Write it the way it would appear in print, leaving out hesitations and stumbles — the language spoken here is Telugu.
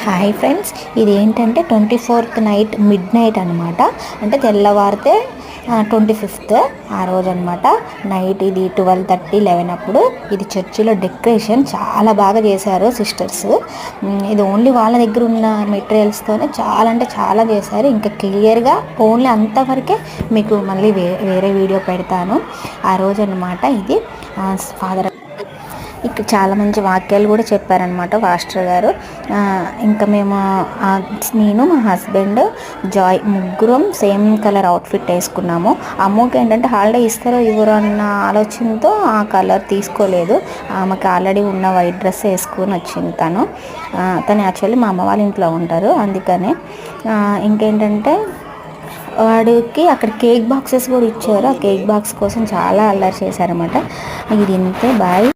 హాయ్ ఫ్రెండ్స్, ఇది ఏంటంటే 24th నైట్ మిడ్ నైట్ అనమాట. అంటే తెల్లవారితే 25th ఆ రోజు అనమాట. నైట్ ఇది 12:30 11 అప్పుడు ఇది చర్చిలో డెకరేషన్ చాలా బాగా చేశారు సిస్టర్స్. ఇది ఓన్లీ వాళ్ళ దగ్గర ఉన్న మెటీరియల్స్తోనే చాలా అంటే చాలా చేశారు. ఇంకా క్లియర్గా ఓన్లీ అంతవరకే మీకు మళ్ళీ వేరే వీడియో పెడతాను ఆ రోజు అనమాట. ఇది ఫాదర్ ఇక్కడ చాలా మంచి వాక్యాలు కూడా చెప్పారనమాట పాస్టర్ గారు. ఇంకా మేము నేను మా హస్బెండ్ జాయ్ ముగ్గురం సేమ్ కలర్ అవుట్ఫిట్ వేసుకున్నాము. అమ్మకి ఏంటంటే హాలిడే ఇస్తారో ఇవ్వరో అన్న ఆలోచనతో ఆ కలర్ తీసుకోలేదు. ఆమెకి ఆల్రెడీ ఉన్న వైట్ డ్రెస్ వేసుకొని వచ్చింది. తను యాక్చువల్లీ మా అమ్మ వాళ్ళ ఇంట్లో ఉంటారు, అందుకనే. ఇంకేంటంటే వాడికి అక్కడ కేక్ బాక్సెస్ కూడా ఇచ్చారు. ఆ కేక్ బాక్స్ కోసం చాలా అల్లరి చేశారన్నమాట. ఇది ఇంతే, బాయ్.